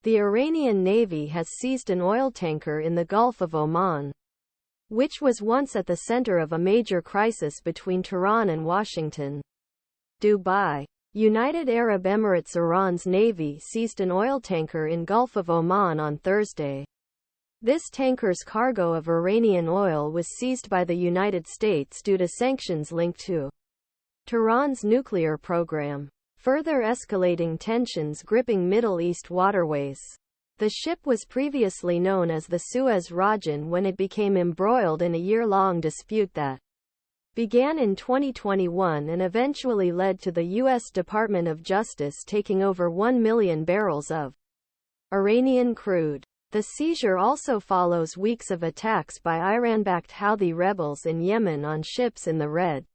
The Iranian Navy has seized an oil tanker in the Gulf of Oman, which was once at the center of a major crisis between Tehran and Washington. Dubai. United Arab Emirates. Iran's navy seized an oil tanker in Gulf of Oman on Thursday. This tanker's cargo of Iranian oil was seized by the United States due to sanctions linked to Tehran's nuclear program, further escalating tensions gripping Middle East waterways. The ship was previously known as the Suez Rajan when it became embroiled in a year-long dispute that began in 2021 and eventually led to the U.S. Department of Justice taking over 1 million barrels of Iranian crude. The seizure also follows weeks of attacks by Iran-backed Houthi rebels in Yemen on ships in the Red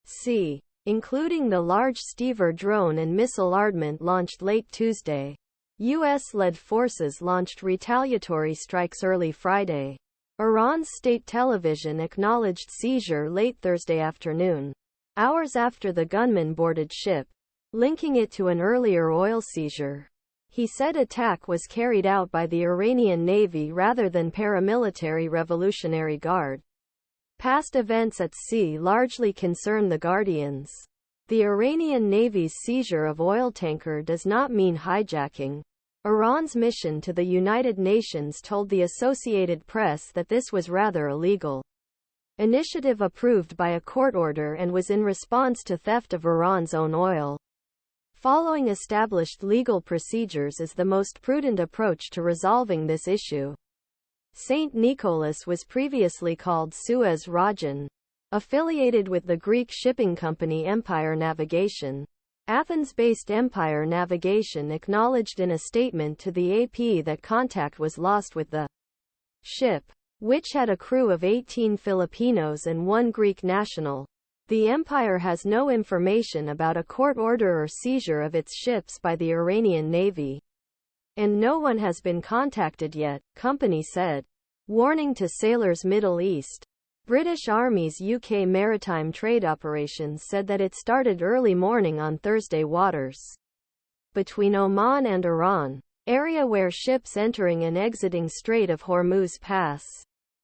Sea, including the large Stever drone and missile armament launched late Tuesday. U.S.-led forces launched retaliatory strikes early Friday. Iran's state television acknowledged seizure late Thursday afternoon, hours after the gunman boarded ship, linking it to an earlier oil seizure. He said attack was carried out by the Iranian Navy rather than paramilitary Revolutionary Guard. Past events at sea largely concern the Guardians. The Iranian Navy's seizure of oil tanker does not mean hijacking. Iran's mission to the United Nations told the Associated Press that this was rather illegal initiative approved by a court order and was in response to theft of Iran's own oil. Following established legal procedures is the most prudent approach to resolving this issue. St. Nicholas was previously called Suez Rajan, affiliated with the Greek shipping company Empire Navigation. Athens-based Empire Navigation acknowledged in a statement to the AP that contact was lost with the ship, which had a crew of 18 Filipinos and 1 Greek national. The Empire has no information about a court order or seizure of its ships by the Iranian Navy, and no one has been contacted yet, company said. Warning to sailors. Middle East. British Army's UK maritime trade operations said that it started early morning on Thursday waters between Oman and Iran, area where ships entering and exiting Strait of Hormuz pass,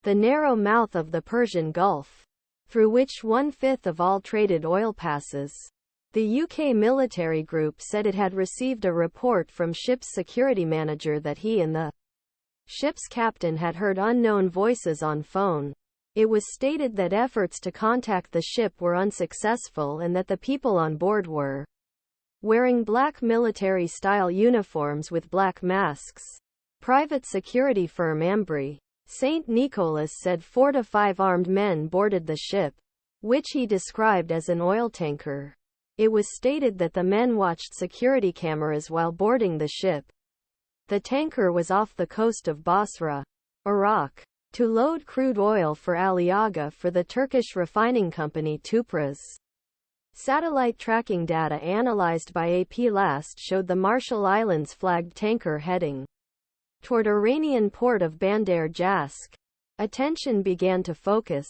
the narrow mouth of the Persian Gulf, through which 1/5 of all traded oil passes. The UK military group said it had received a report from ship's security manager that he and the ship's captain had heard unknown voices on phone. It was stated that efforts to contact the ship were unsuccessful and that the people on board were wearing black military-style uniforms with black masks. Private security firm Ambry St. Nicholas said 4 to 5 armed men boarded the ship, which he described as an oil tanker. It was stated that the men watched security cameras while boarding the ship. The tanker was off the coast of Basra, Iraq, to load crude oil for Aliaga for the Turkish refining company Tüpraş. Satellite tracking data analyzed by AP last showed the Marshall Islands flagged tanker heading toward Iranian port of Bandar Jask. Attention began to focus